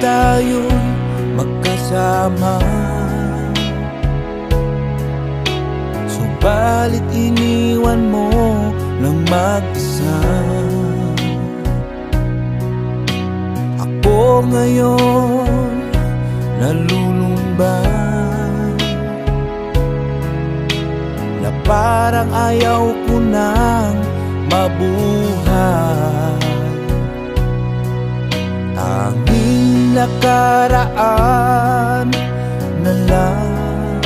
tayo'y magkasama. Subalit iniwan mo ng mag-isa. Ako ngayon nalulumban, na parang ayaw ko nang mabuhay. Tanging nakaraan na lang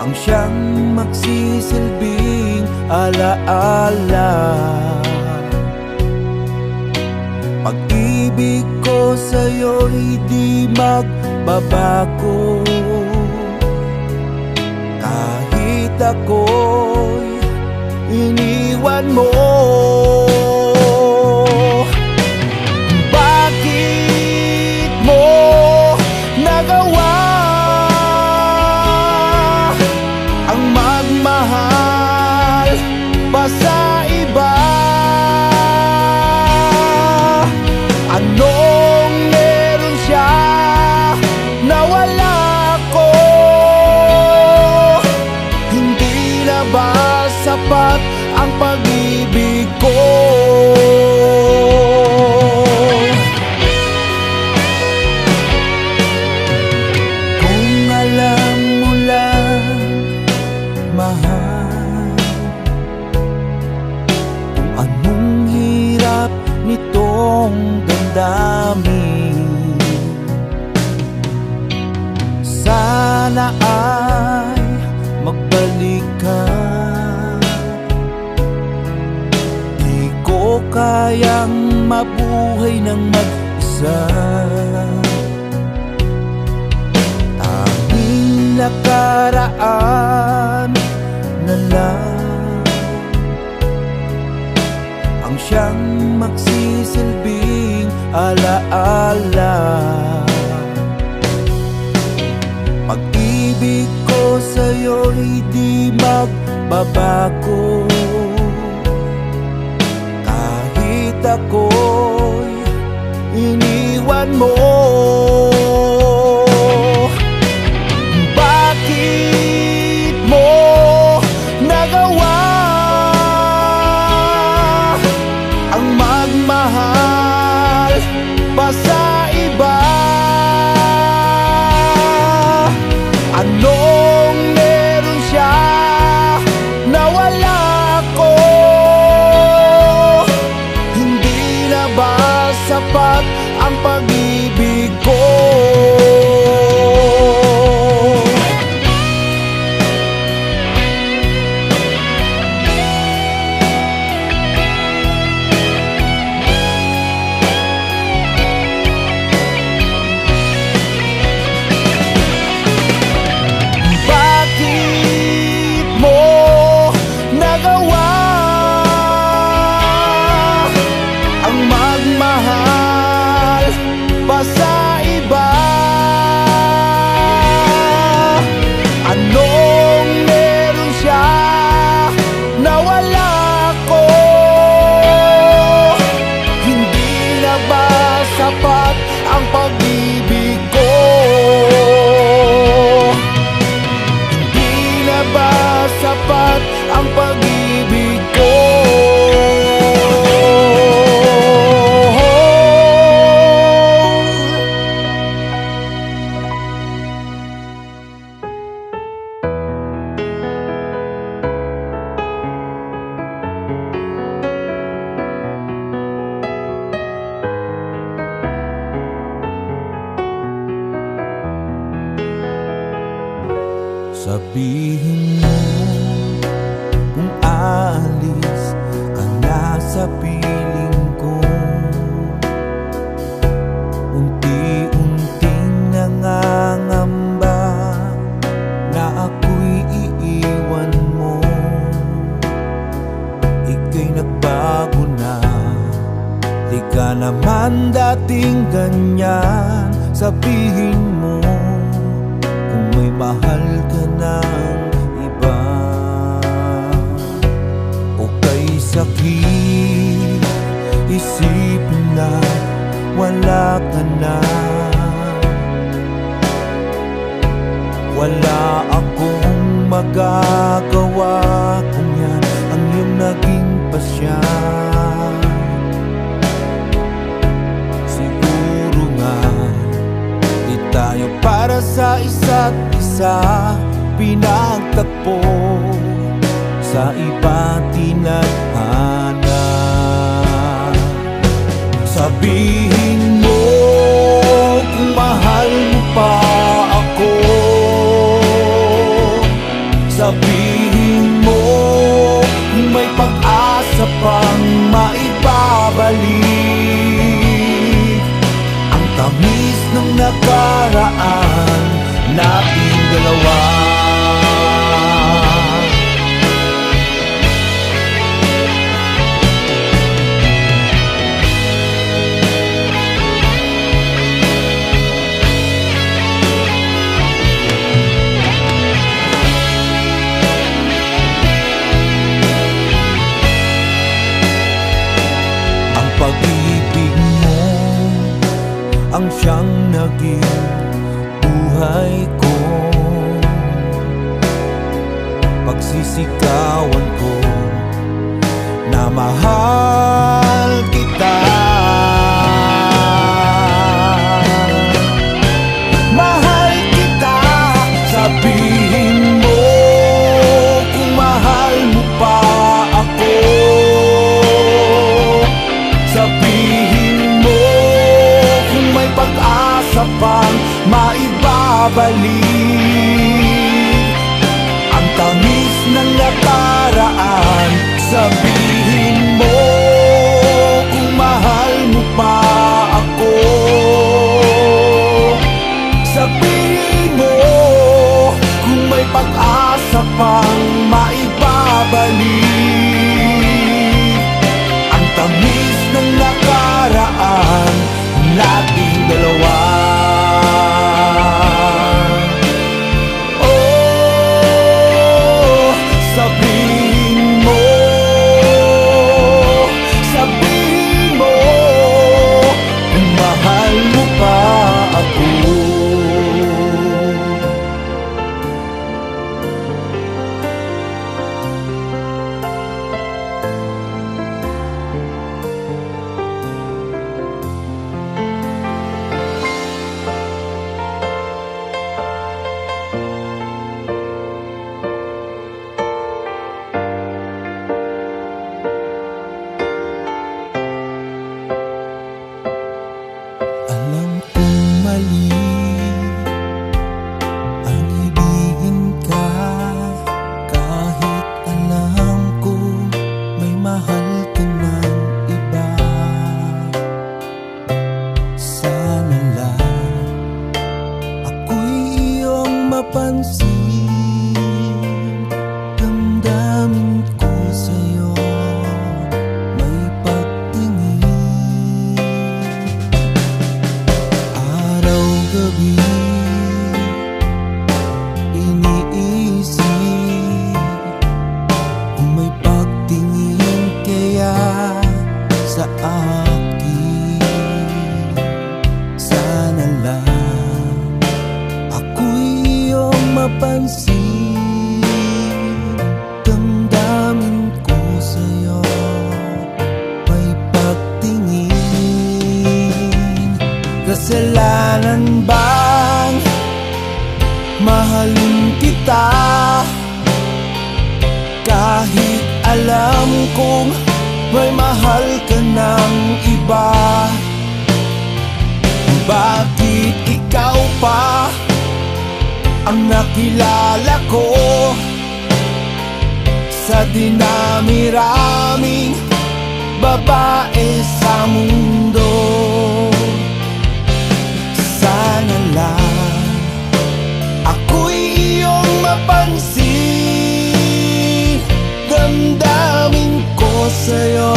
ang siyang magsisilbing alaala. Pag-ibig ko sa'yo'y di magbabago, kahit ako'y iniwan mo. Bakit mo nagawa ang magmahal pa sa iba? Anong meron siya na wala ko? Hindi na ba sapat ang pag-ibig ko? Kung alam mo lang, mahal, kung anong hirap nitong damdamin, sana ay magbalik ka. Di ko kayang mabuhay ng mag-isa. Tanging nakaraan na lang ang siyang magsisilbing alaala. Pag-ibig ko sa'yo'y di magbabago, kahit ako'y iniwan mo. Bakit mo nagawa ang magmahal pa sa iba? Anong meron siya na wala ko? Hindi na ba sapat ang pag-ibig ko? Sa iba, anong meron siya na wala ko? Hindi na ba sapat ang pag-ibig ko? Hindi na ba sapat ang pag-ibig ko? Sabihin mo kung aalis ka na sa piling ko. Unti-unting nangangamba na ako'y iiwan mo. Ika'y nagbago na, di ka naman dating ganyan. Sabihin mo kung may mahal ka ng iba, o kay sakit isipin na wala na. Wala akong magagawa kung yan ang iyong naging pasya. Siguro nga di tayo para sa isa't isa pinagtagpo sa iba't tinadhana. Sabihin mo kung mahal mo pa ako. Sabihin mo kung may pag-asa pang maibabalik ang tamis ng nakaraan nating dalawa. Pag-ibig mo ang siyang naging buhay ko. Pagsisikawan ko na mahal kita. Mahal kita. Sabihin mo kung mahal mo pa ako. Sabihin mo kung may pag-asa pang maibabalik ang tamis ng nakaraan. Sabihin mo kung mahal mo pa ako. Sabihin mo kung may pag-asa pang maibabalik ang tamis ng nakaraan nating dalawa. Oh, sabihin mo kung mahal mo pa ako. Alam kong mali ang ibigin ka, kahit alam kong may mahal ka ng iba. Sana lang ako'y iyong mapansin, damdamin ko sa'yo may pagtingin. Gabi iniisip kung may pagtingin kaya sa akin. Sana lang ako'y iyong mapansin, damdamin ko sa'yo may pagtingin. Kasalanan bang mahalin kita kahit alam kong may mahal ka ng iba? Bakit ikaw pa ang nakilala ko sa dinami-raming babae sa mundo? Sana lang ako'y iyong mapansin, damdamin ko sa'yo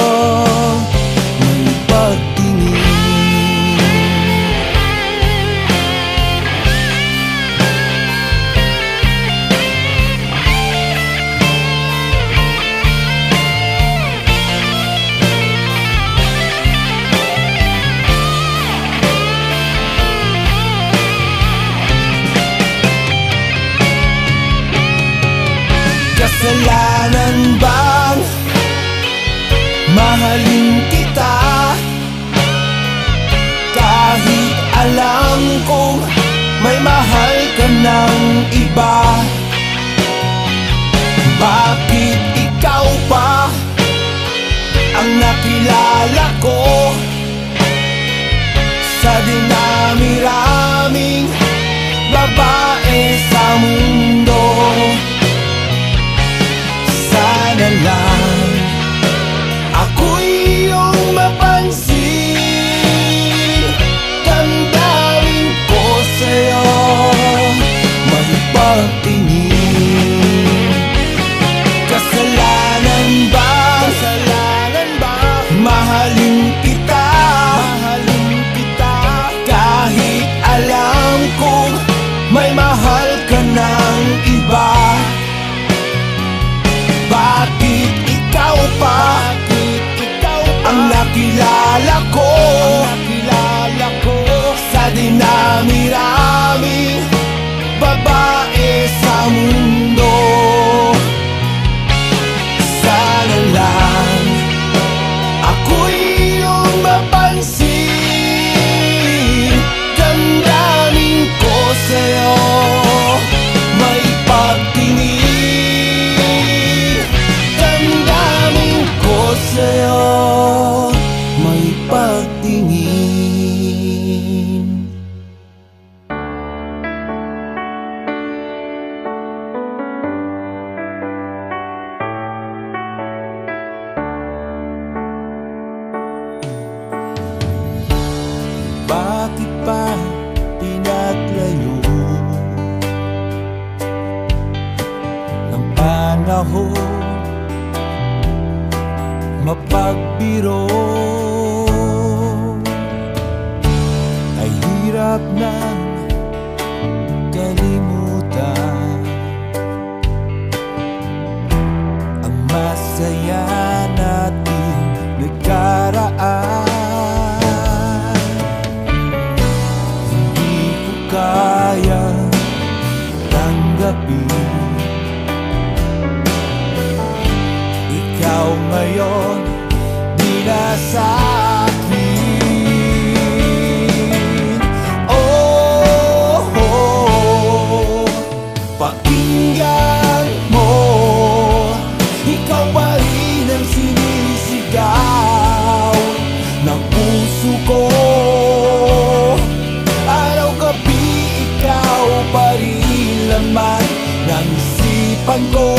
may pagtingin. Kasalanan bang mahalin kita? Kahit alam kong may mahal ka ng iba. Bakit ikaw pa ang nakilala ko sa dinami-raming babae sa mundo? Sana lang ako'y iyong mapansin. Damdamin ko sa'yo magpagtingin. Kasalanan ba mahalin kita? Kahit alam kong may mahal ka ng iba. Bakit ikaw pa ang nakilala ko sa dinami-raming babae sa mundo? Sana lang ako'y iyong mapansin. Damdamin ko sa'yo may pagtingin. Damdamin ko sa'yo may pagtingin. Bakit pa pinaglayo ng panahon mapagbiro? Ay hirap nang kalimutan ang masaya nating nagkaraan. Kaya tanggapin ikaw ngayon di na sa'kin. Oh, oh, pakinggan mo, ikaw pa rin ang sinisigaw ng puso ko. Ikaw pa rin laman ng isipan ko.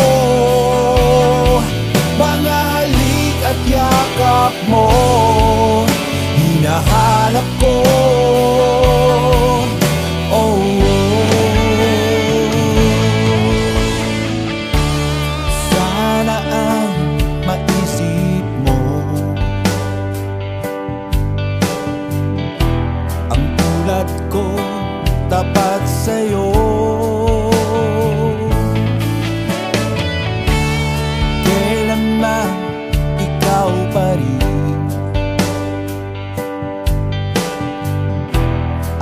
Mga halik at yakap mo hinahanap ko. Oh, sana ang maisip mo ang tulad ko tapat sa'yo. Kailanman ikaw pa rin,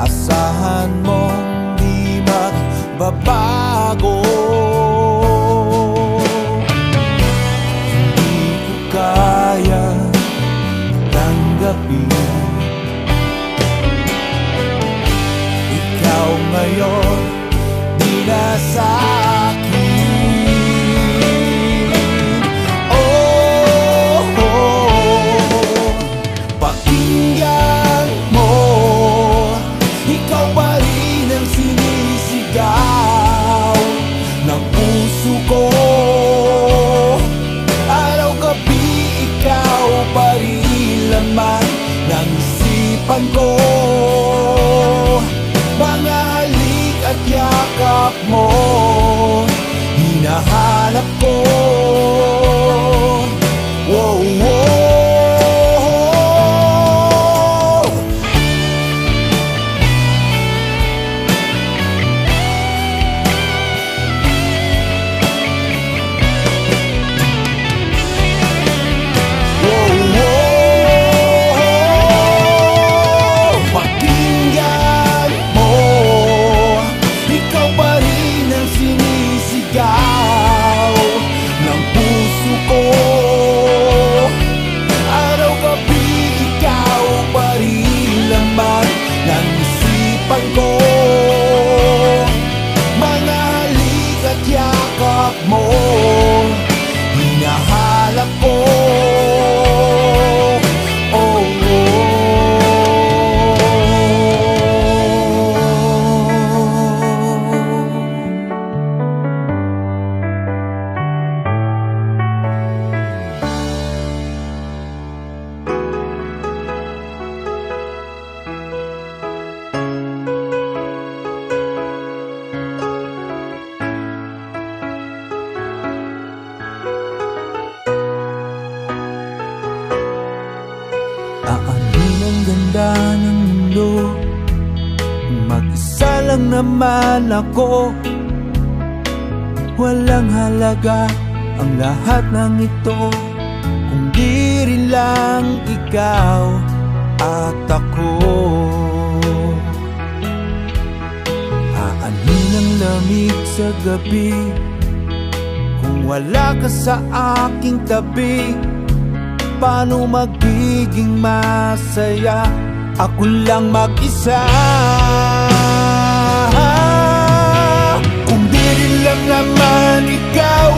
asahan mong di magbabago. Hindi ko kaya tanggapin ikaw ngayon di na sa'kin. Oh, oh, pakinggan mo, ikaw pa rin ang sinisigaw ng puso ko. Araw-gabi ikaw pa rin laman ng isipan ko. Mga halik at yakap mo hinahanap ko. Wow, wow. Wow, wow. Pakinggan mo, ikaw pa rin ang sinisigaw lang naman ako. Walang halaga ang lahat ng ito kung di rin lang ikaw at ako. Aanhin ang lamig sa gabi kung wala ka sa aking tabi. Paano magiging masaya ako lang mag-isa? Kung di rin lang naman ikaw,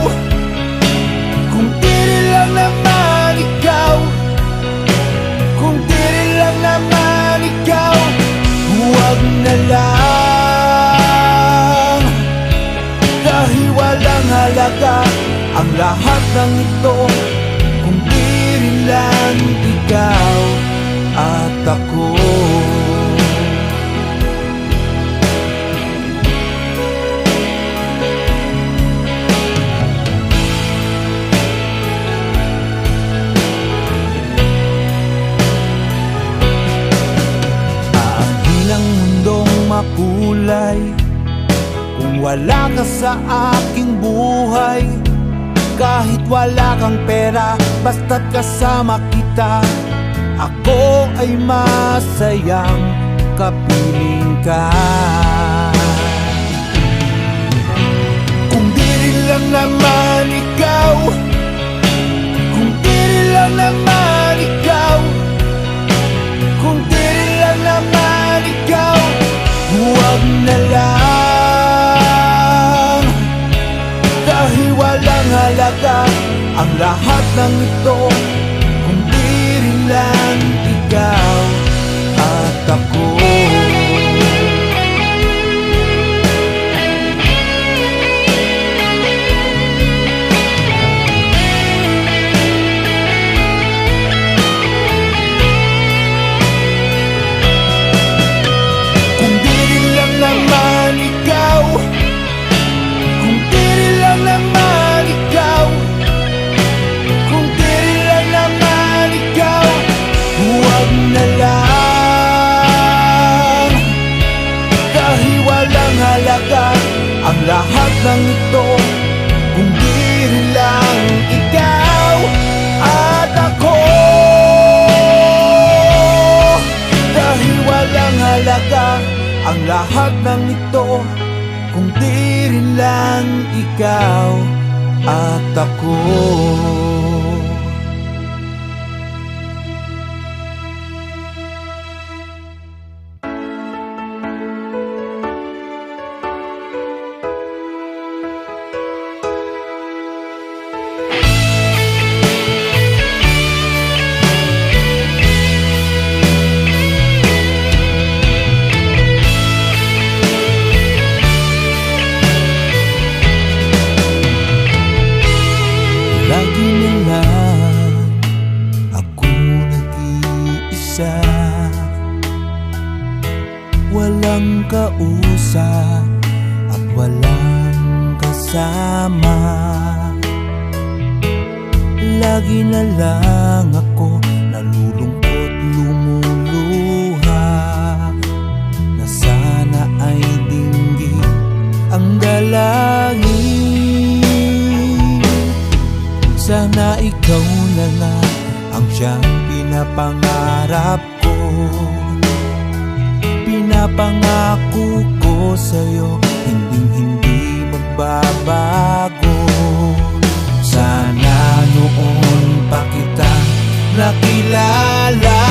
kung di rin lang naman ikaw, kung di rin lang naman ikaw, huwag na lang. Dahil walang halaga ang lahat ng ito kung di rin lang ikaw at ako. Aangkin ang mundong makulay kung wala ka sa aking buhay. Kahit wala kang pera, basta't kasama kita, ako ay masayang kapiling ka. Kung di rin lang naman ikaw, kung di rin lang naman ikaw, kung di rin lang naman ikaw, huwag na lang. Dahil walang halaga ang lahat ng ito kung di rin lang ikaw at ako. Kung di rin lang naman ikaw, kung di rin lang naman ikaw, kung di rin lang naman ikaw, huwag na lang. Dahil walang halaga ang lahat ng ito kung di rin lang ikaw at ako. Dahil walang halaga ang lahat ng ito kung di rin lang ikaw at ako. Lagi na lang ako nag-iisa, walang kausap at walang kasama. Lagi na lang ako nalulungkot, lumuluha, na sana ay dinggin ang dalangin. Sana ikaw na nga ang siyang pinapangarap ko. Pinapangako ko sa'yo, hinding-hindi magbabago. Sana noon pa kita nakilala.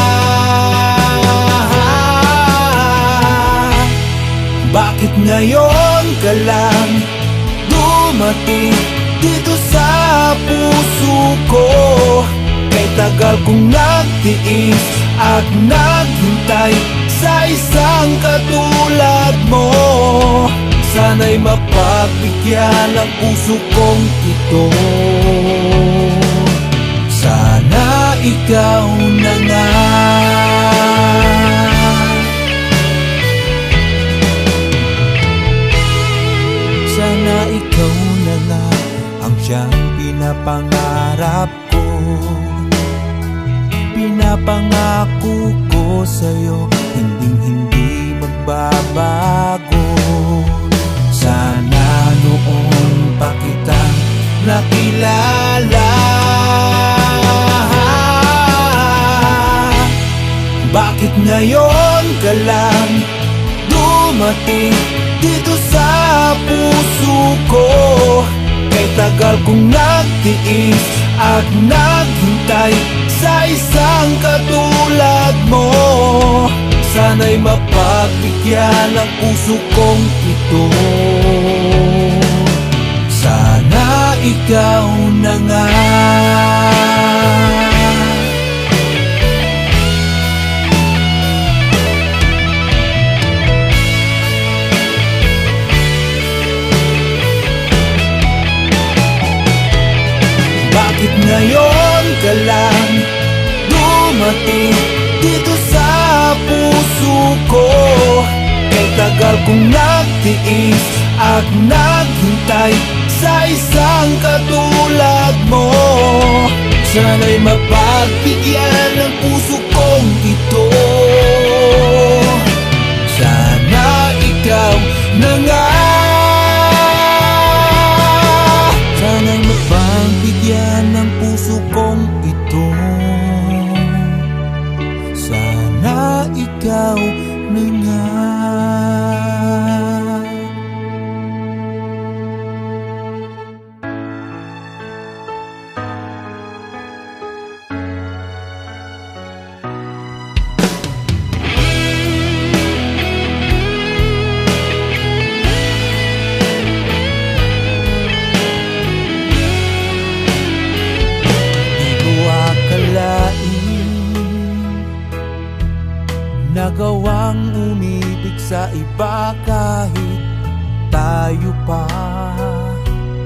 Bakit ngayon ka lang dumating dito sa puso ko? Kay tagal kong nagtiis at naghintay sa isang katulad mo. Sana'y mapagbigyan ang puso kong ito. Sana ikaw na nga. Sana ikaw na nga ang siyang pinapangarap ko. Pinapangako ko sa'yo, hinding-hindi magbabago. nagbabago. Sana noon pa kita nakilala. Bakit ngayon ka lang dumating dito sa puso ko? Kay tagal kong nagtiis at naghintay sa isang katulad mo. Sana'y mapagbigyan ang puso kong ito. Sana ikaw na nga. Bakit ngayon ka lang dumating dito sa puso ko? Kay tagal kong nagtiis at naghintay sa isang katulad mo. Sana'y mapagbigyan ng puso kong ito. Sana ikaw na nga. Sana'y mapagbigyan ng puso kong ito. Sana ikaw na nga. Nagawang umibig sa iba kahit tayo pa.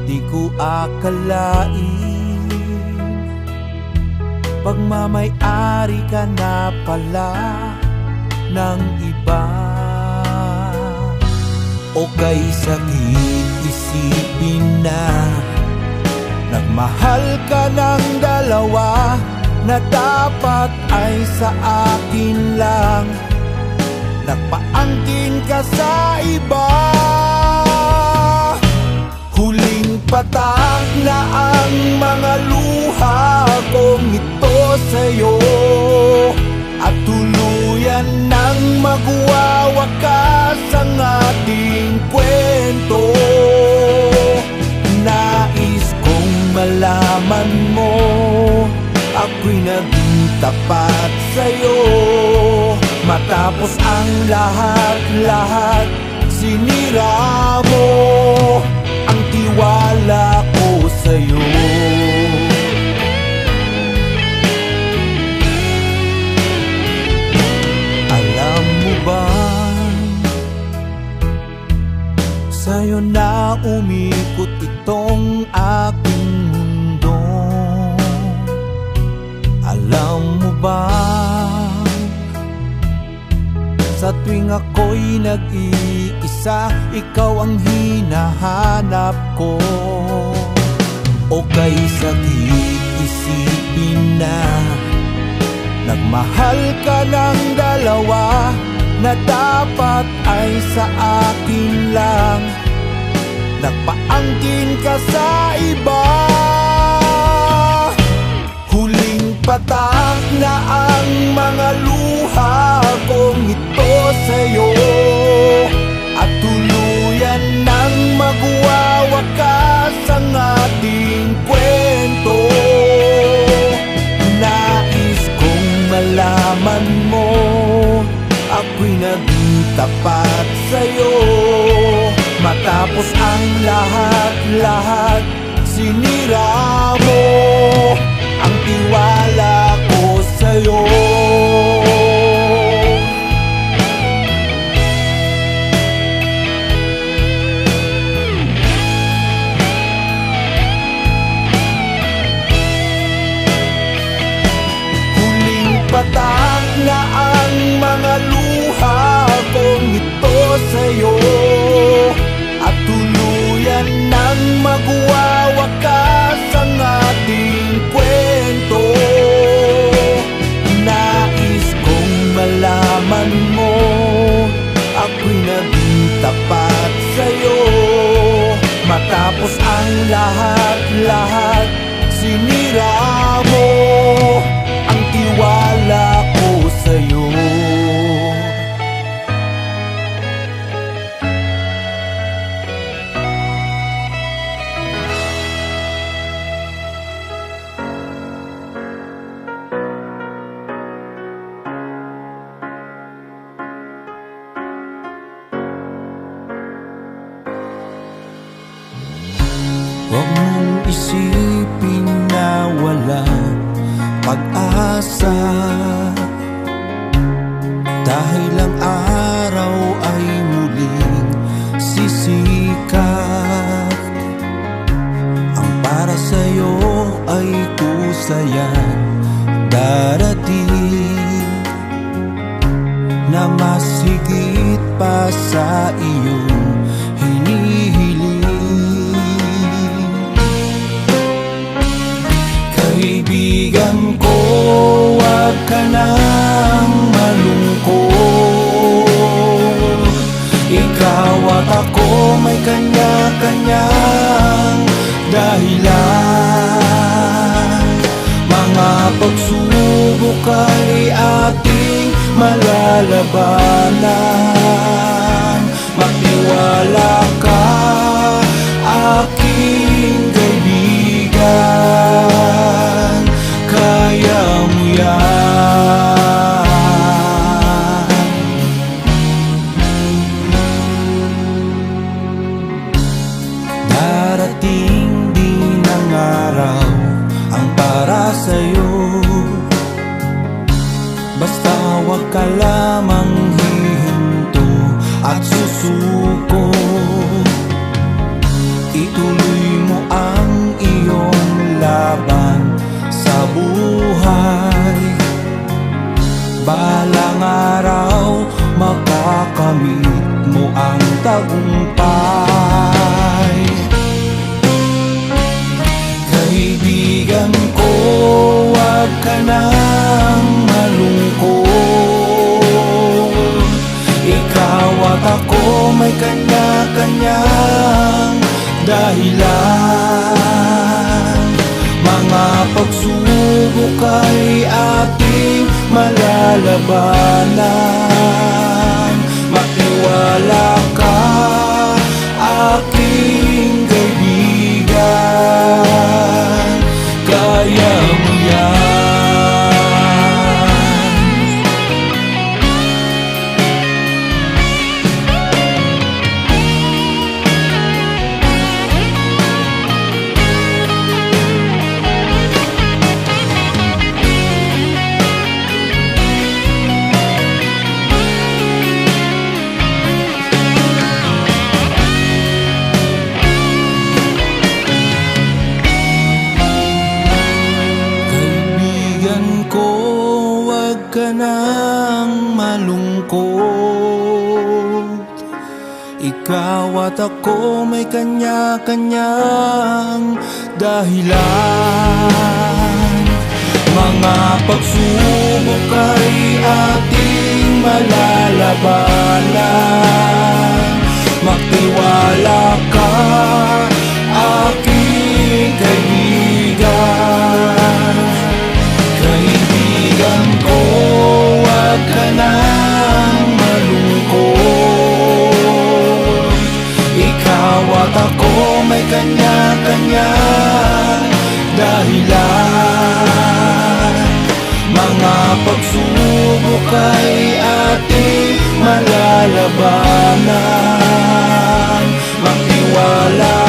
Di ko akalain pagmamay-ari ka na pala ng iba. O kay sakit isipin na nagmahal ka ng dalawa na dapat ay sa akin lang. Nagpaangkin ka sa iba. Huling patak na ang mga luha kong ito sa'yo, at tuluyan nang magwawakas ang ating kwento. Nais kong malaman mo ako'y naging tapat sa'yo. Matapos ang lahat-lahat, sinira mo ang tiwala ko sa'yo. Alam mo ba, sa'yo na umikot itong aking mundo. Alam mo ba, sa tuwing ako'y nag-iisa, ikaw ang hinahanap ko. O kay sakit isipin na nagmahal ka ng dalawa na dapat ay sa akin lang. Nagpaangkin ka sa iba. Huling patak na ang mga luha kong ito sa'yo, at tuluyan nang magwawakas ang ating kwento. Nais kong malaman mo ako'y naging tapat sa'yo. Matapos ang lahat-lahat, sinira mo ang tiwala ko sa'yo. Huling patak na ang mga luha kong ito sa'yo, at tuluyan nang magwawakas ang ating kwento. Nais kong malaman mo Tapos ang lahat-lahat sinira mo ang tiwala ko sa'yo. Huwag mong isipin na wala pag-asa, dahil ang araw ay muling sisikat. Ang para sa'yo ay kusayang darating, na mas higit pa sa iyong hinihiling. Kaibigan ko, wag ka nang malungkot. Ikaw at ako may kanya-kanyang dahilan. Mga pagsubok ay ating malalabanan. Magtiwala ka, aking kaibigan, kaya mo yan. Darating din ang araw ang para sa'yo, basta wag ka lamang hihinto at susuko. Ituloy mo ang iyong laban sa buhay. Balang araw makakamit mo ang tagumpay. Kaibigan ko, wag ka nang malungkot. Ikaw at ako may kanya-kanyang dahilan. Mga pagsubok ay ating malalabanan. Magtiwala ka, aking kaibigan, kaya mo yan. Huwag ka nang malungkot. Ikaw at ako may kanya-kanyang dahilan. Mga pagsubok ay ating malalabanan. Magtiwala ka, aking kaibigan. Kaibigan ko, wag ka nang malungkot. Ikaw at ako may kanya-kanyang dahilan. Mga pagsubok ay ating malalabanan. Magtiwala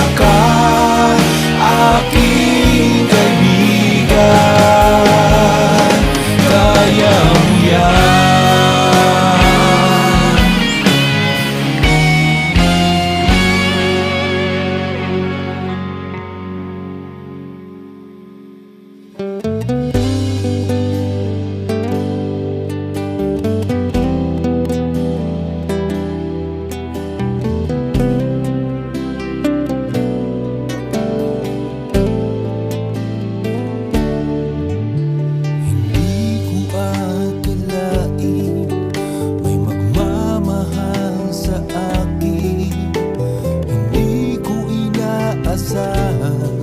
inaasahan,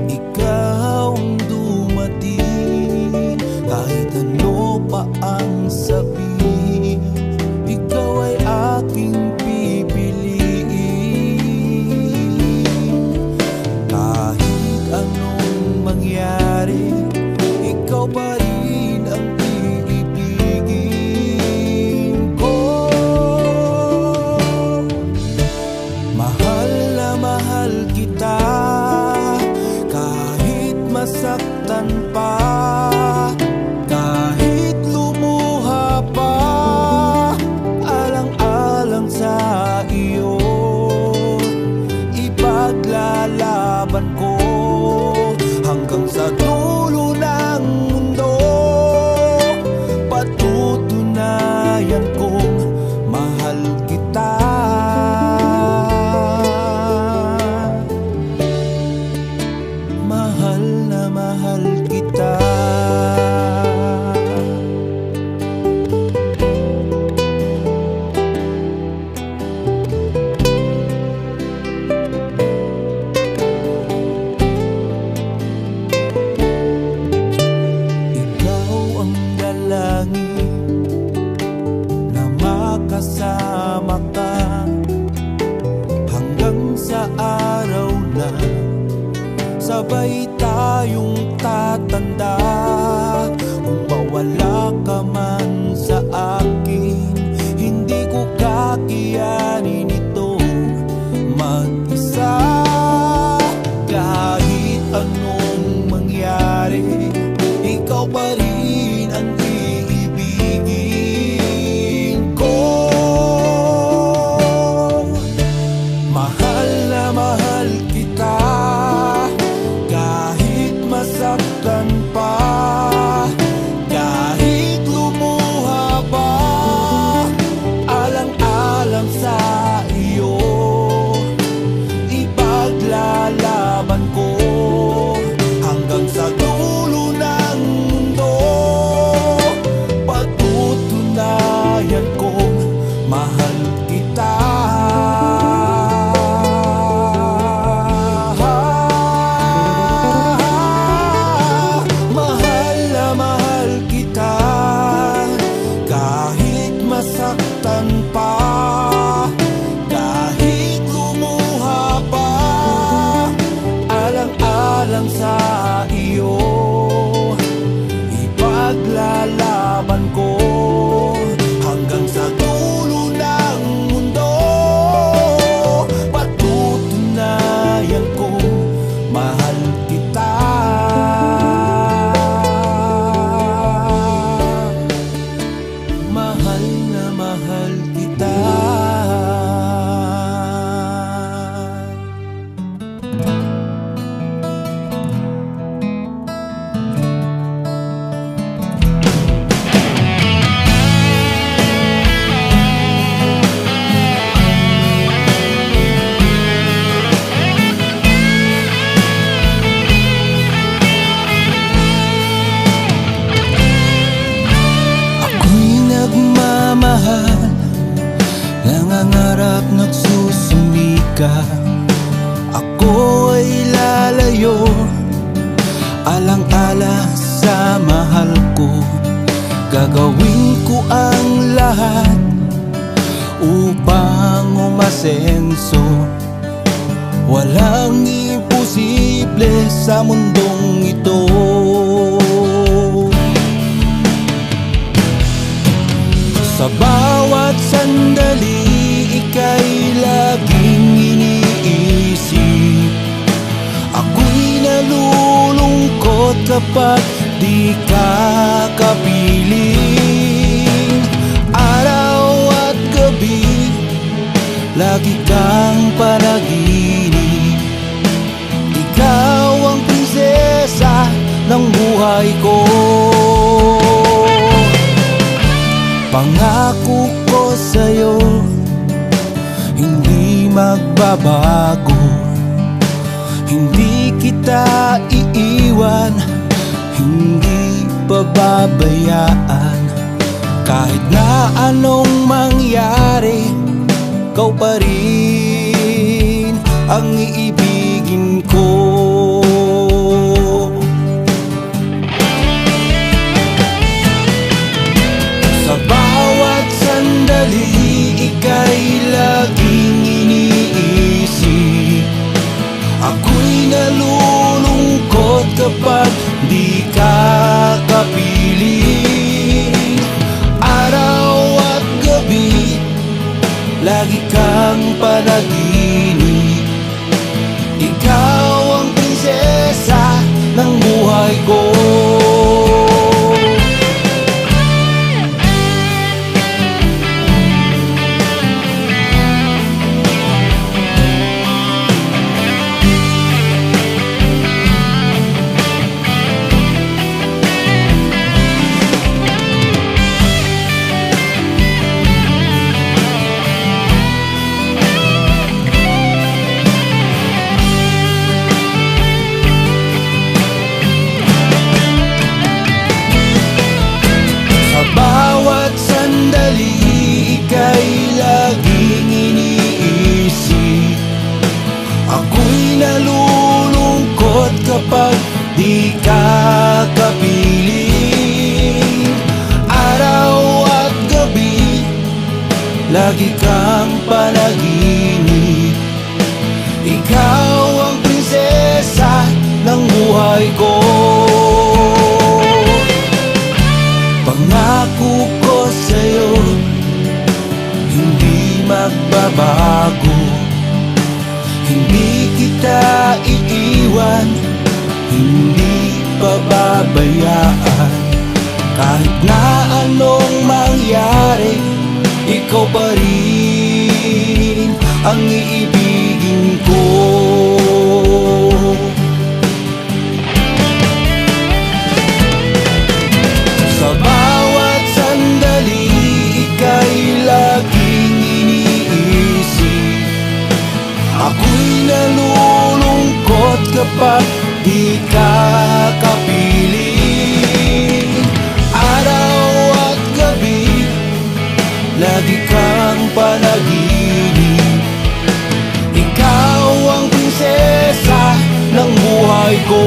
ikaw ang dumating. Kahit ano pa ang sabihin, ikaw ay aking pipiliin. Kahit anong mangyari, ikaw pa rin ang iibigin ko. Mahal na mahal kita, kahit masaktan pa, kahit lumuha pa, alang-alang sa iyo, ipaglalaban ko hanggang sa dulo ng mundo. Patutunayan kong mahal kita. Mahal na mahal kita. Kasama ka hanggang sa araw na sabay tayong tatanda. Kung mawala ka man sa akin, hindi ko kakayanin ito mag-isa. Kahit anong mangyari, ikaw pa rin ang masaktan pa, kahit lumuha pa, alang-alang sa iyo, ipaglalaban ko hanggang sa dulo ng mundo. Patutunayan kong mahal kita. Masaktan pa, kahit lumuha pa, alang-alang sa iyo, ipaglalaban ko hanggang sa dulo ng mundo. Patutunayan kong mahal kita. Mahal na mahal kita. Nagmamahal, nangangarap, nagsusumika. Ako ay lalayo, alang-ala sa mahal ko. Gagawin ko ang lahat upang umasenso. Walang imposible sa mundong ito. Sa bawat sandali, ika'y laging iniisip. Ako'y nalulungkot kapag di ka kapiling. Araw at gabi, lagi kang panaginip. Ikaw ang prinsesa ng buhay ko. Pangako ko sa'yo, hindi magbabago. Hindi kita iiwan, hindi pababayaan. Kahit na anong mangyari, ikaw pa rin ang iibigin ibigin ko. Sa bawat sandali, ika'y laging iniisip. Ako'y nalulungkot kapag di ka kapiling. Araw at gabi, lagi kang panaginip. Ikaw ang prinsesa ng buhay ko. Bawat sandali, ika'y laging iniisip. Ako'y nalulungkot kapag di ka kapiling. Araw at gabi, lagi kang panaginip. Ikaw ang prinsesa ng buhay ko. Pangako ko sa'yo, hindi magbabago. Hindi kita iiwan, hindi pababayaan. Kahit na anong mangyari, ikaw pa rin ang iibigin ko. Sa bawat sandali, ika'y laging iniisip. Ako'y nalulungkot kapag di ka kapiling. Araw at gabi, lagi kang panaginip. Ikaw ang prinsesa ng buhay ko.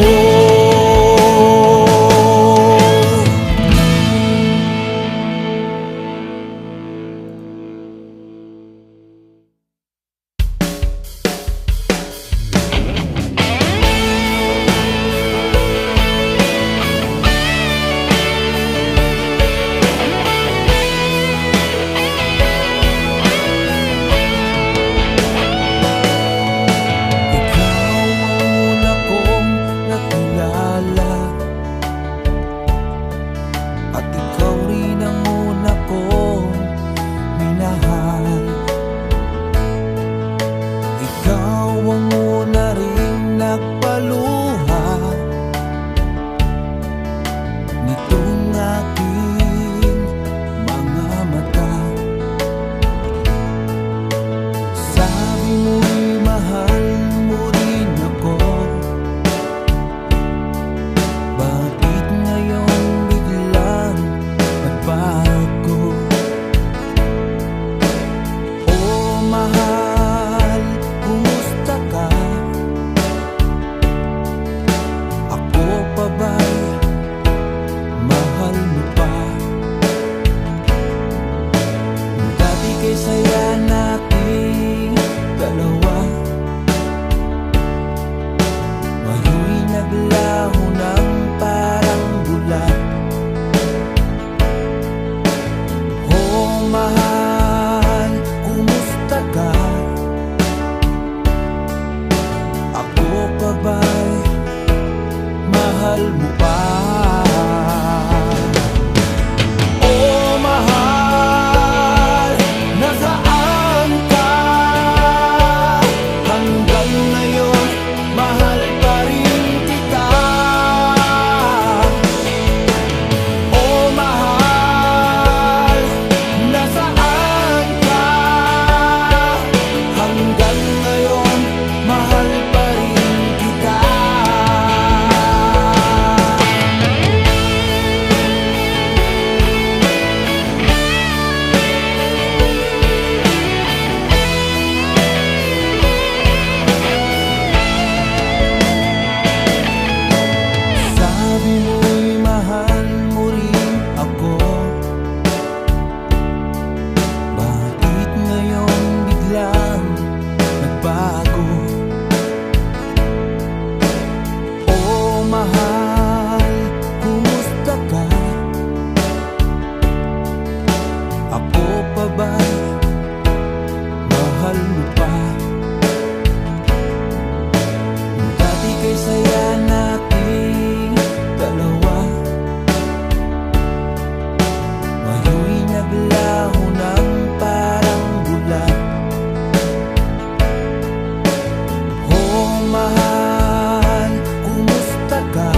mahal, kumusta ka?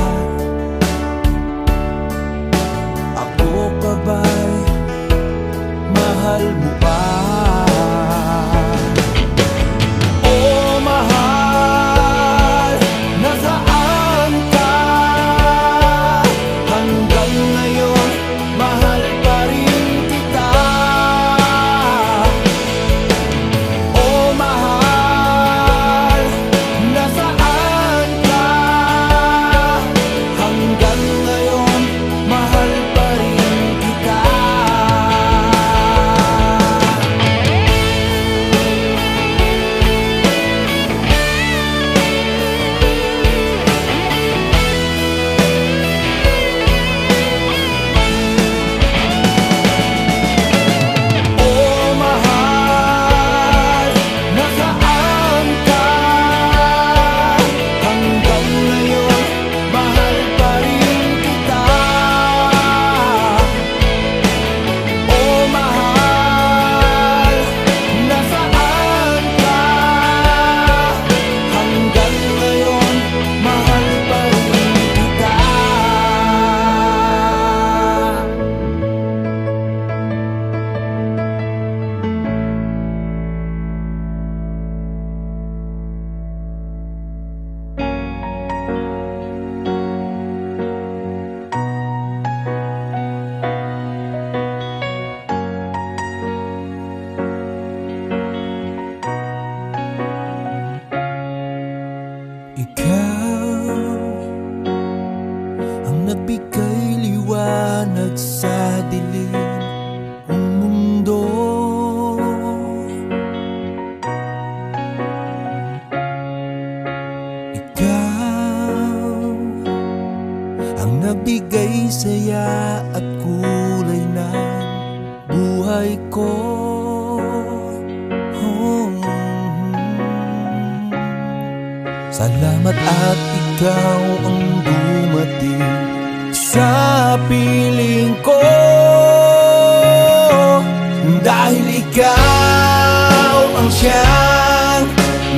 Ako pa ba'y mahal mo pa? Oh mahal, nasaan ka? Hanggang ngayon, mahal pa rin kita. Oh mahal, nasaan ka? Hanggang ngayon, mahal pa rin kita. Oh mahal, nasaan ka? Hanggang ngayon, mahal pa rin kita. Oh mahal, nasaan ka? Hanggang ngayon, mahal pa rin kita. Ikaw ang nagbigay liwanag sa dilim ng mundo. Ikaw ang nagbigay saya at kulay ng buhay ko. Salamat at ikaw ang dumating sa piling ko. Dahil ikaw ang siyang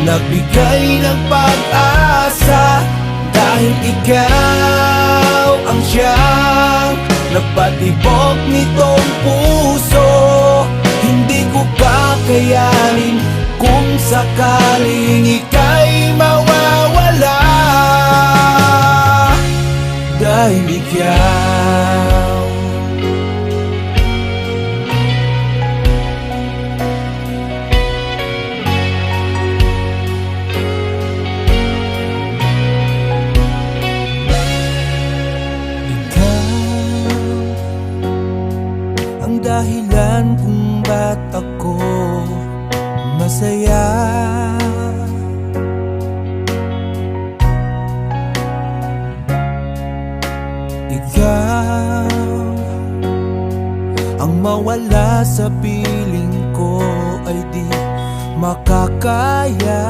nagbigay ng pag-asa. Dahil ikaw ang siyang nagpatibok nitong puso. Hindi ko kakayanin kung sakaling ika'y mawawala. Dahil ikaw ang dahilan kung ba't ako masaya. Ikaw ang mawala sa piling ko ay di makakaya.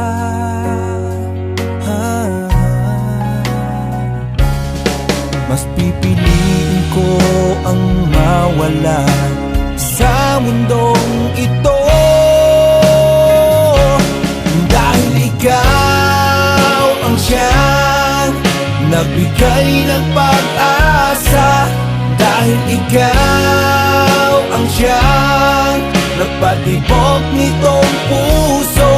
Mas pipiliin ko ang mawala sa mundong ito. Dahil ikaw ang siyang nagbigay ng pag-asa. Dahil ikaw ang siyang nagpatibok nitong puso.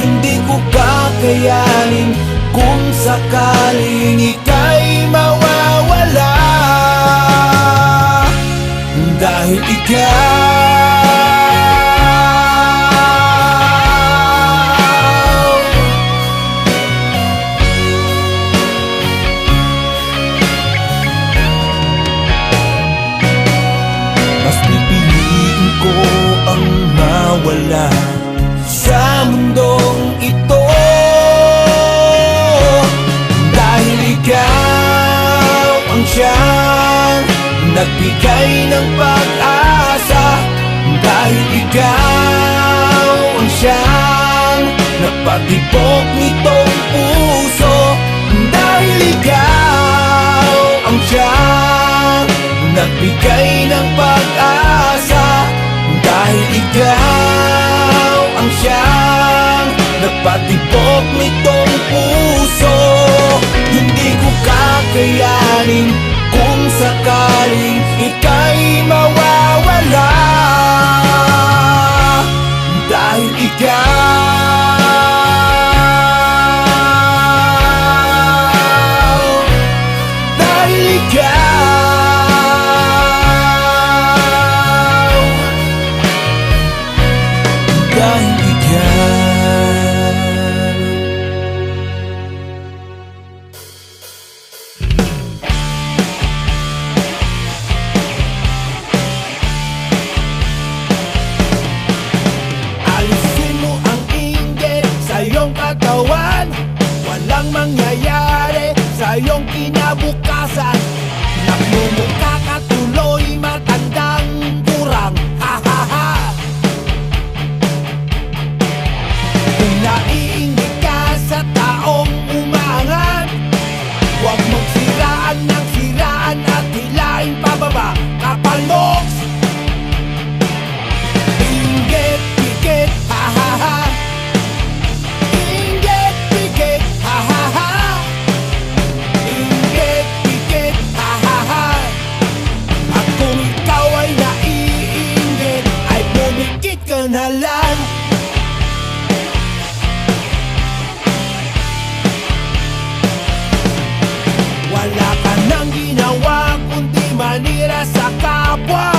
Hindi ko kakayanin kung sakaling ika'y mawawala. Dahil mas pipiliin ko ang mawala sa mundong ito. Dahil ikaw ang siyang nagbigay ng pag-asa. Dahil ikaw ang siyang nagpatibok nitong puso. Dahil ikaw ang siyang nagbigay ng pag-asa. Dahil ikaw ang siyang nagpatibok nitong mangyayari sa iyong kinabukasan. Nagmumukha ka tuloy matandang kurang, ha ha ha. Kung naiinggit ka sa taong umangat, huwag mong siraan ng siraan at hilahin pababa, kapal moks. Inggit, pikit, ha ha ha. Inggit, pikit, ha ha ha. Inggit, pikit, ha ha ha. At kung ikaw ay naiinggit, ay pumikit ka na lang. Wala ka nang ginawa kundi manira sa kapwa.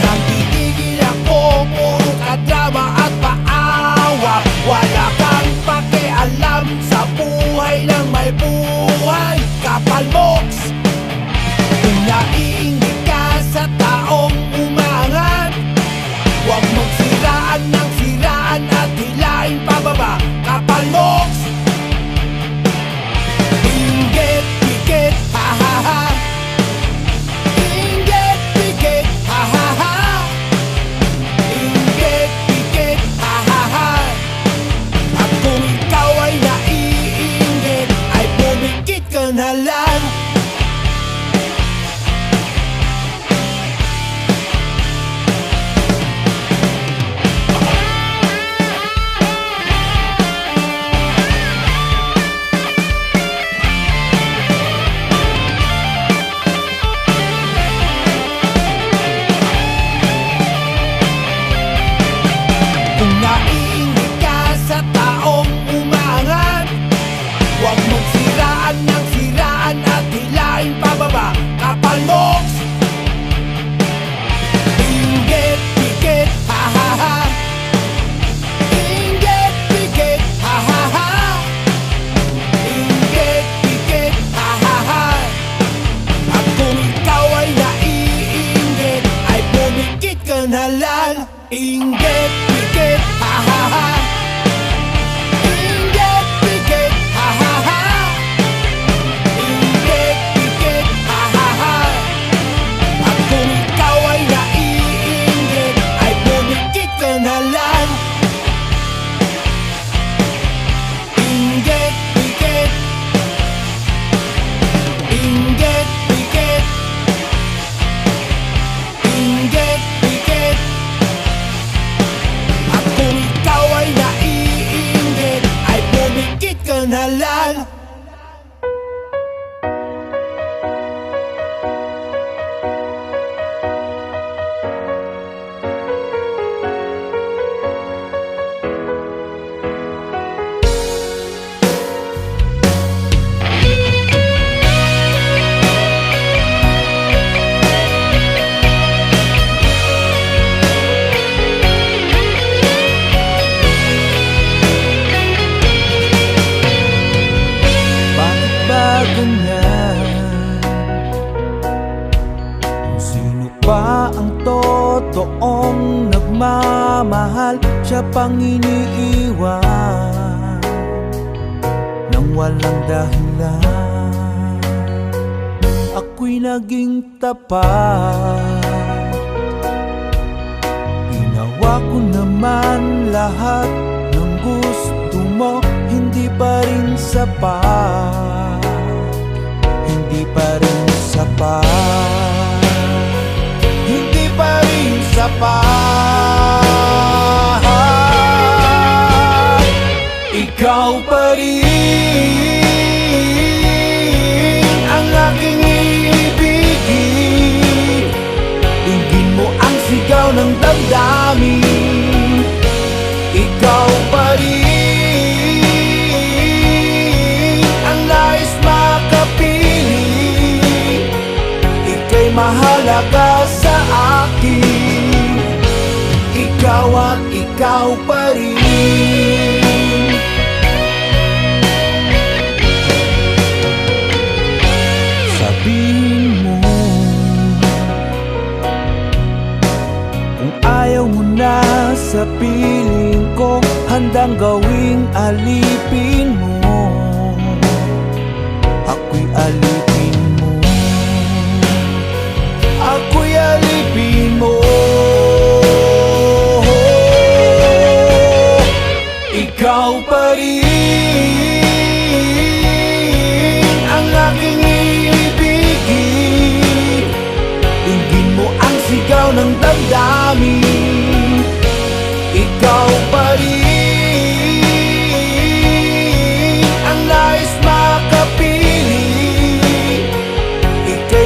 Nanggigigil ako, puro ka drama at paawa. Wala kang pakialam sa buhay ng may buhay, kapal moks. Kung naiinggit ka sa taong umangat, huwag mong siraan ng siraan at hilahin pababa, kapal moks. Inggit, pikit, ha ha ha. Inggit, pikit, ha ha ha. Inggit, pikit, ha ha ha. At kung ikaw ay naiinggit, ay pumikit ka na lang. Kung naiinggit ka sa taong umangat, huwag mong siraan ng siraan at hilahin pababa, kapal moks. Inggit, pikit, ha ha ha. Inggit, pikit, ha ha ha. Inggit, pikit, ha ha ha. At kung ikaw ay naiinggit, ay pumikit ka na lang. Inggit, pikit, ha ha ha. Inggit, pikit, ha ha ha. Inggit, pikit, ha ha ha. At kung ikaw ay naiinggit, ay pumikit ka na lang. Inggit, pikit. Inggit, pikit. Inggit, pikit. At kung ikaw ay naiinggit, ay pumikit ka na lang. Bakit ba ganyan? Kung sino pa ang totoong nagmamahal, siya pang iniiwan nang walang dahilan. Ako'y naging tapat, ginawa ko naman lahat ng gusto mo. Hindi pa rin sapat, hindi pa rin sapat, hindi pa rin sapat. Ikaw pa rin ang aking ibigin. Dinggin mo ang sigaw ng damdamin. Ikaw pa rin ang nais makapiling. Ika'y mahalaga sa akin. Ikaw at ikaw pa rin. Sabihin mo kung ayaw mo na sa piling ko, handang gawing alipin mo.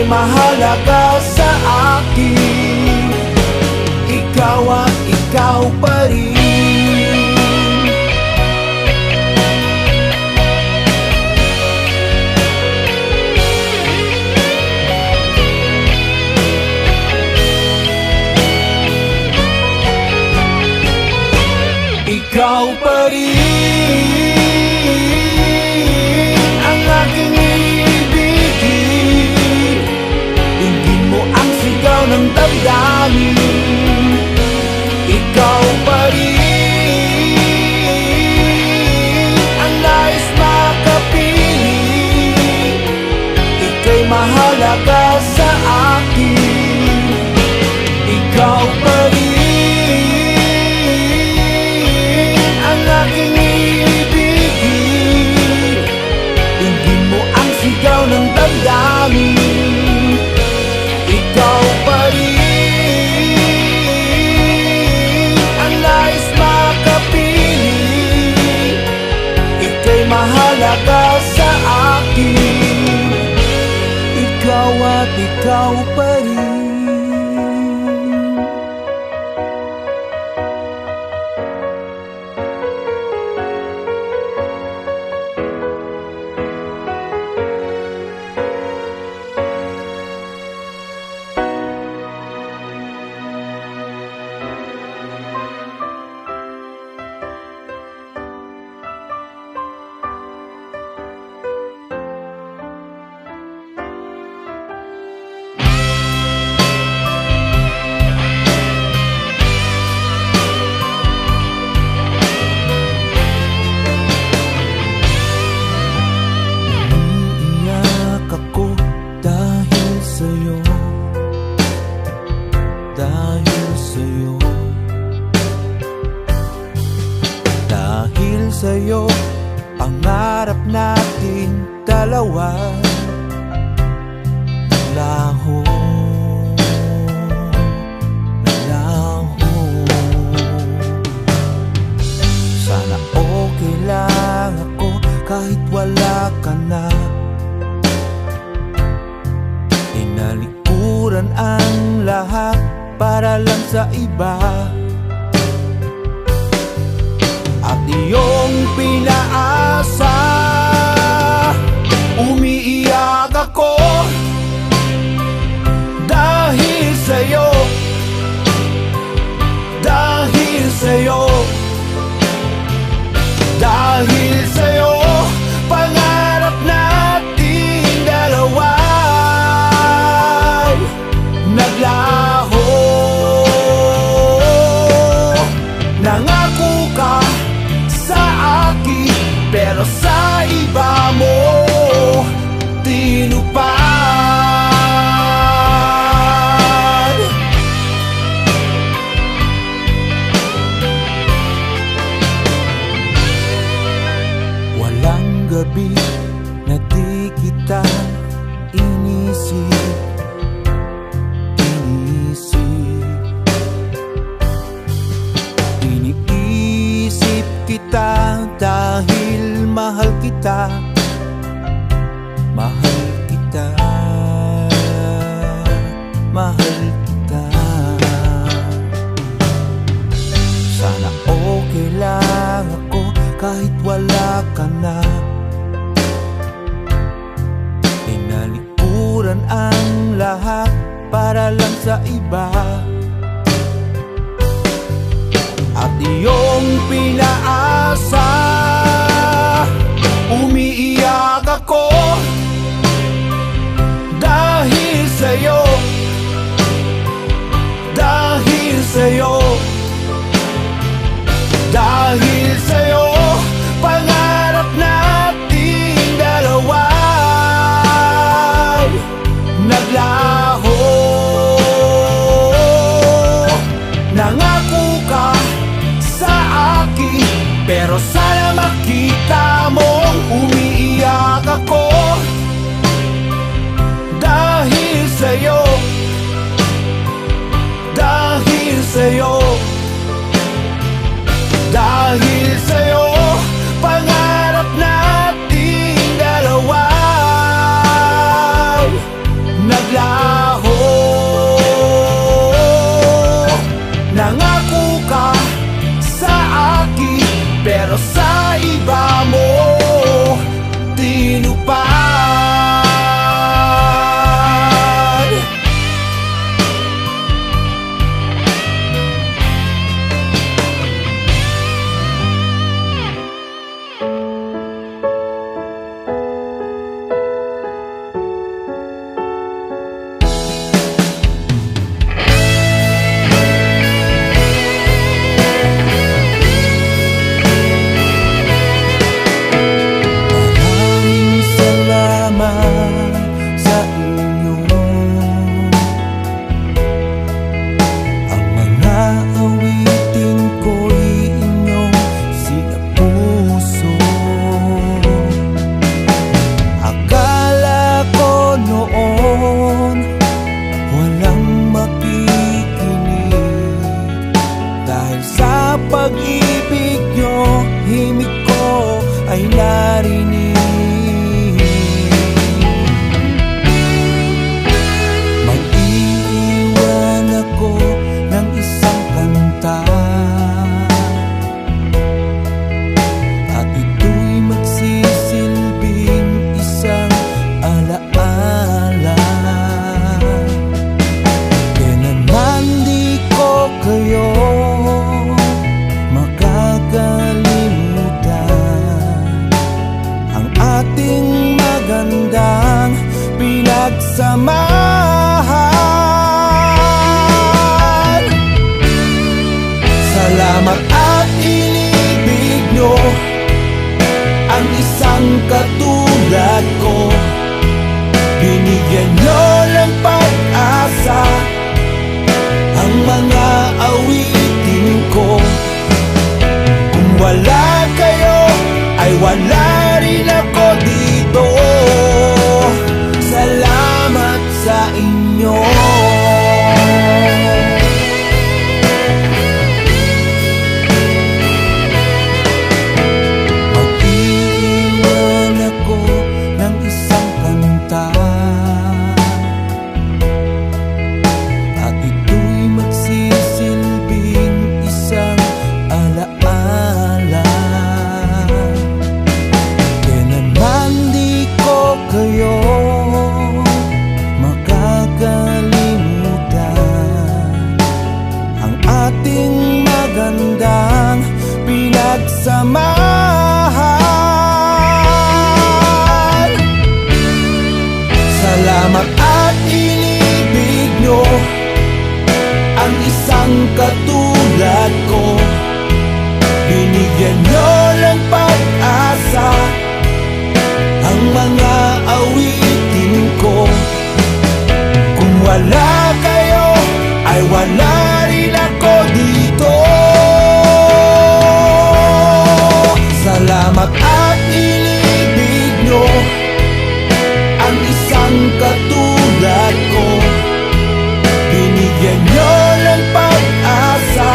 mahalaga sa akin. Ikaw at ikaw pa rin. Ikaw pa rin ang aking ibigin. Tingin mo ang sigaw ng damdamin. Ikaw pa rin ang nais makapiling. Ika'y mahalaga sa akin. Ikaw pa rin ang aking ibigin. Tingin mo ang sigaw ng damdamin. Ikaw pa rin ang nais makapiling. Ika'y mahalaga sa akin. Ikaw at ikaw pa rin. Dahil sa'yo, pangarap natin dalawa naglaho, naglaho. Sana okay lang ako kahit wala ka na. Tinalikuran ang lahat para lang sa iba. At iyong pinaasa, umiiyak ako dahil sa'yo, dahil sa'yo, dahil sa'yo. Pangarap nating dalawa naglaho. Nangako ka sa akin, pero sa iba mo tinupad. Walang gabi na di kita inisip, iniisip kita dahil mahal kita, mahal kita, mahal kita. Sana okay lang ako kahit wala ka na. Tinalikuran ang lahat para lang sa iba. At iyong pinaasa, umiiyak ako dahil sa'yo, dahil sa'yo, dahil sa'yo. Pangarap nating dalawa naglaho. Nangako ka sa akin, pero sana makita mong umiiyak ako ating magandang pinagsamahan. Salamat at inibig nyo ang isang katulad ko. Binigyan nyo ng pag-asa ang mga awitin ko. Kung wala kayo, ay wala rin ako dito. Salamat sa inyo. Mag-iwan ako ng isang kanta, at ito'y magsisilbing isang alaala. Kailanman di ko kayo makakalimutan, ang ating magandang pinagsamahan. Salamat at inibig nyo ang isang katulad ko. Binigyan nyo ng pag-asa ang mga awitin ko. Kung wala kayo, ay wala rin ako dito. Salamat at inibig nyo ang isang katulad ko. Binigyan nyo ng pag-asa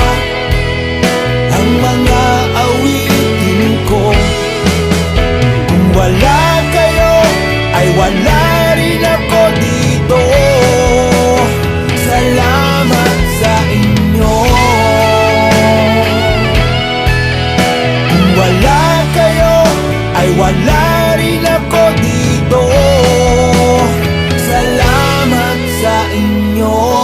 ang mga awitin ko. Kung wala kayo, ay wala rin ako dito. Salamat sa inyo. Kung wala kayo, ay wala rin ako dito. Salamat sa inyo.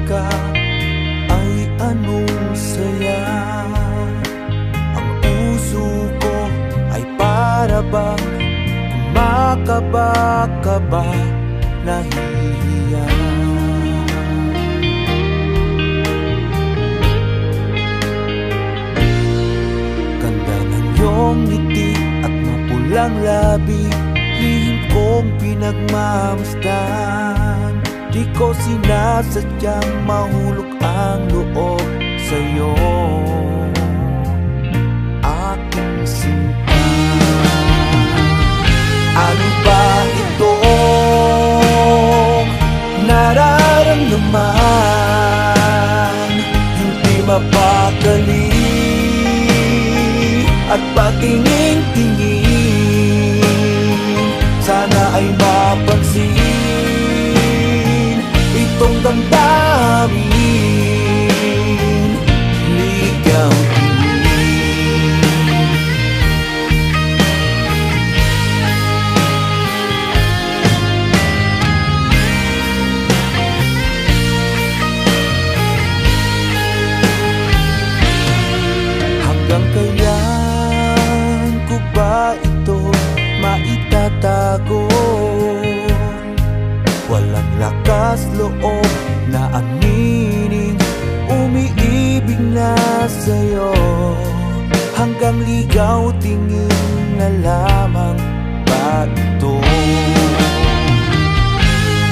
Ka ay anong saya. Ang puso ko ay para bang kumakaba-kaba, nahihiya. Ganda ng iyong ngiti at mapulang labi, lihim kong pinagmamasdan. Di ko sinasadyang mahulog ang loob sa'yo, aking sinta. Ano ba itong nararamdaman? Hindi mapakali at patingin-tingin. Sana ay mapansin itong damdamin, ligaw tingin. Hanggang kailan ko ba ito maitatago? Walang lakas loob na aminin, umiibig na sa'yo. Hanggang ligaw tingin na lamang ba ito?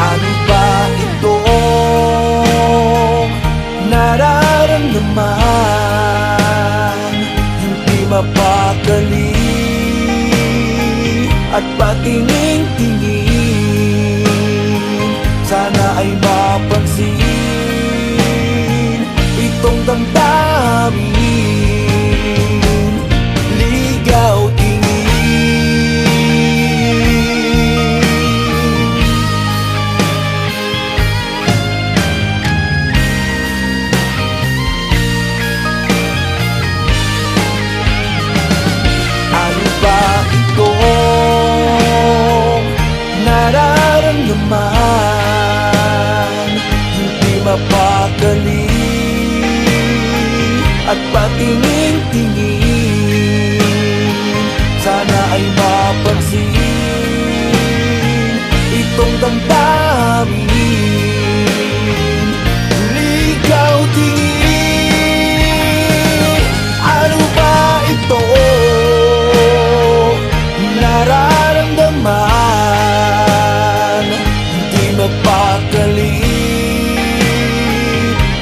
Ano ba itong nararamdaman? Hindi mapakali at patingin mapakali at patingin-tingin, sana ay mapansin itong damdamin. Ligaw tingin, ano ba ito nararamdaman? Hindi mapakali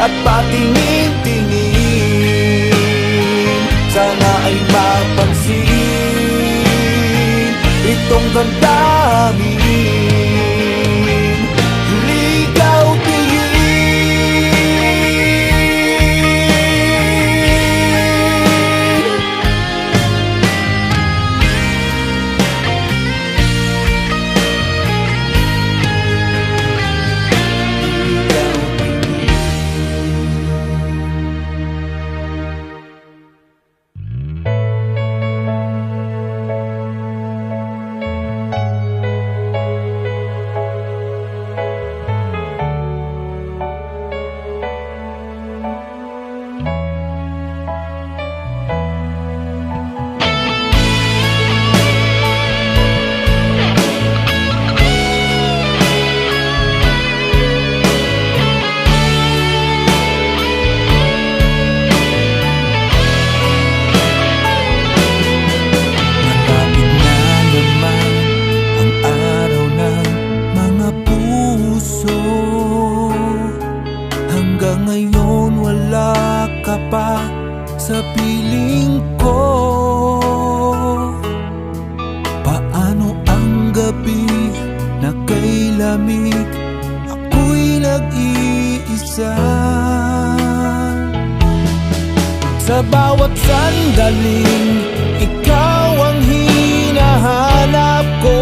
at patingin-tingin, sana ay mapansin itong damdamin. Ligaw tingin. Hanggang ngayon wala ka pa sa piling ko. Paano ang gabi na kay lamig ako'y nag-iisa? Sa bawat sandaling ikaw ang hinahanap ko.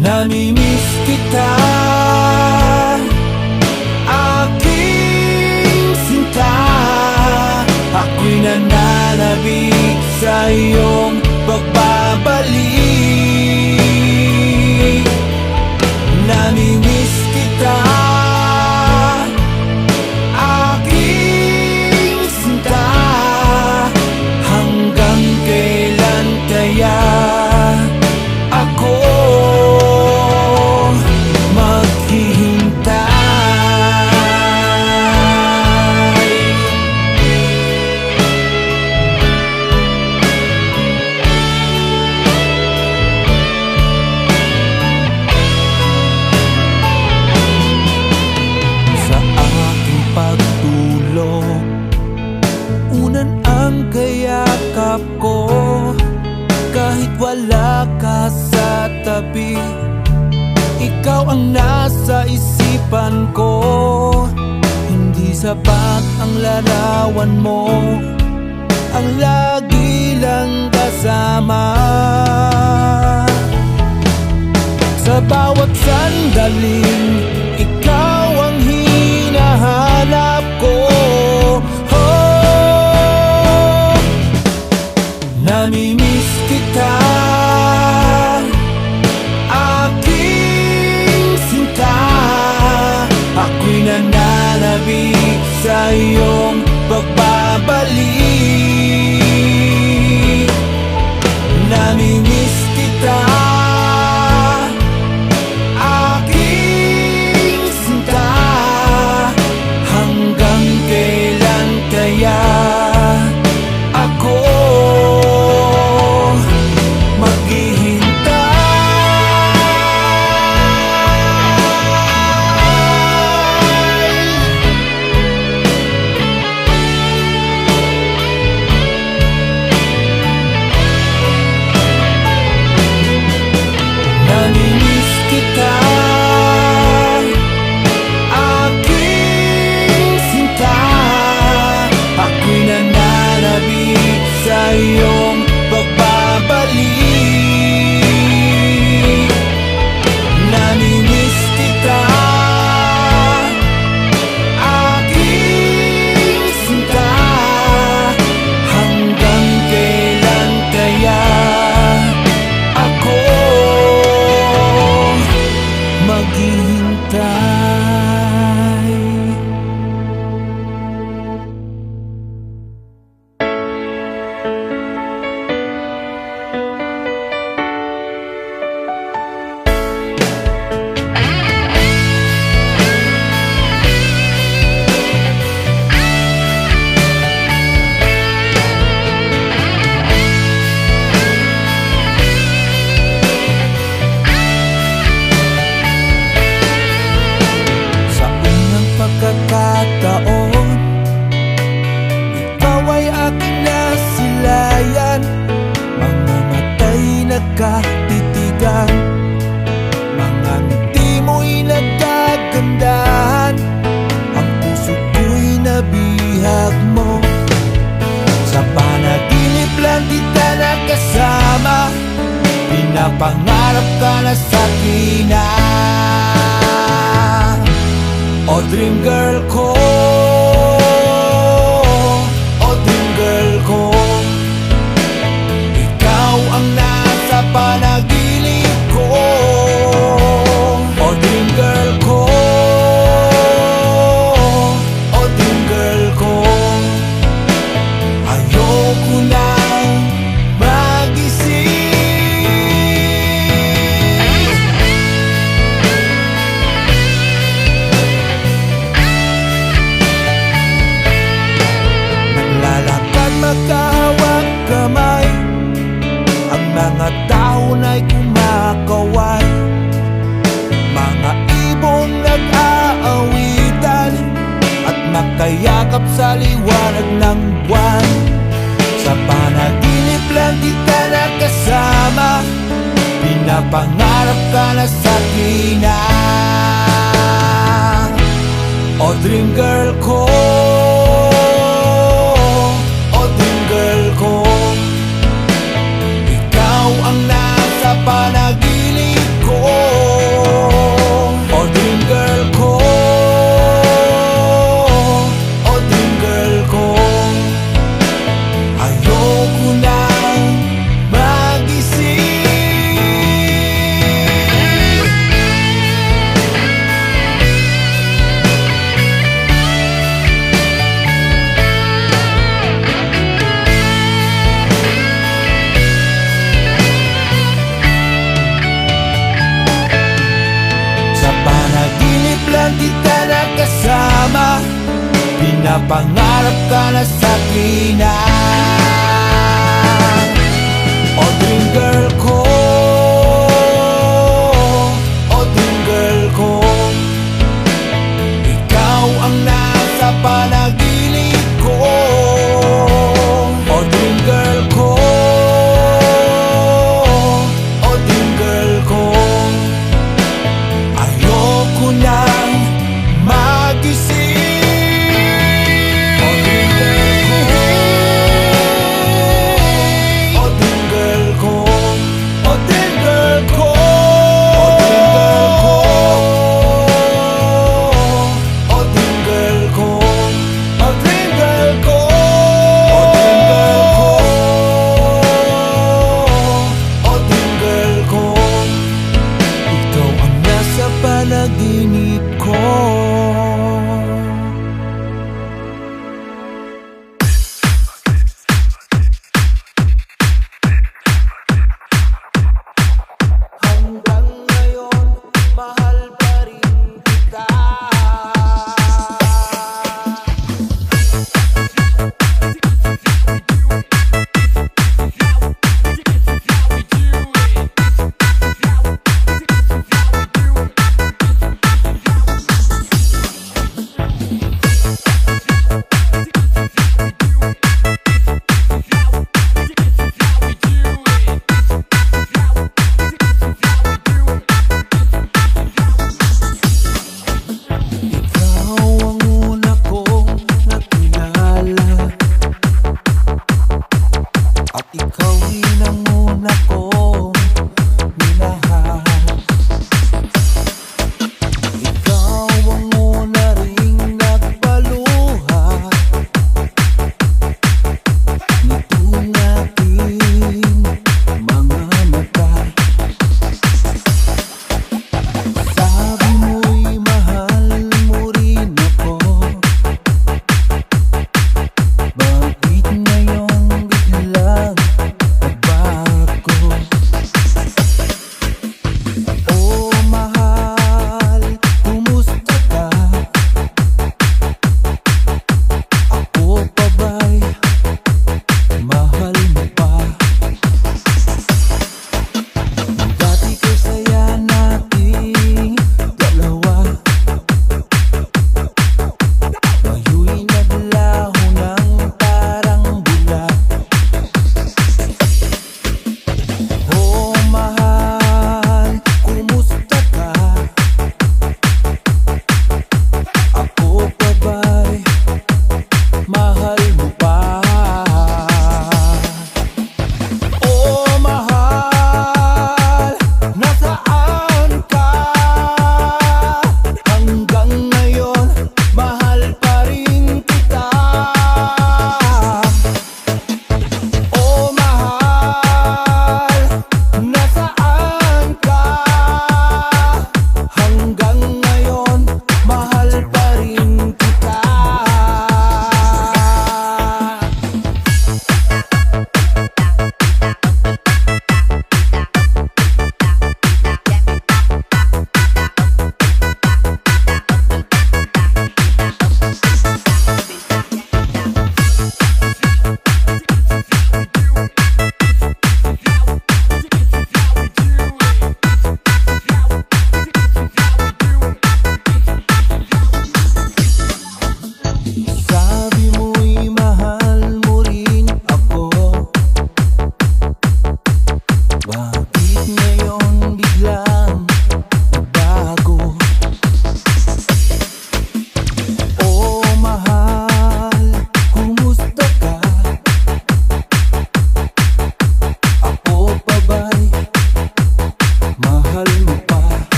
Namimiss kita, aking sinta. Ako'y nananabik sa iyong pagbabalik. Namimiss kita, aking sinta. Hanggang kailan kaya ako kayakap ko? Kahit wala ka sa tabi, ikaw ang nasa isipan ko. Hindi sapat ang larawan mo, ang lagi lang kasama. Sa bawat sandaling ikaw ang hinahanap ko. Namimiss kita, aking sinta. Ako'y nananabik sa iyong pagbabalik. Namimiss kita, aking sinta. Hanggang kailan kaya ako kasama, pinapangarap ka na sa kina. O dream girl ko, o dream girl ko, ikaw ang nasa panaginip ko. O dream girl ko, o dream girl ko, ayoko nang magising. Naglalakad magkahawak kamay, ang mga taon ay kumakaway, mga ibong nag-aawitan at makayakap sa liwanag ng buwan. Sa panaginip lang kita nakasama, pinapangarap ka na sa kina. O dream girl ko, o dream girl ko, ikaw ang nasa panaginip ko. O dream girl ko, o dream girl ko, ayoko nang magising. Sa panaginip lang kita nakasama, pinapangarap ka na sa kina.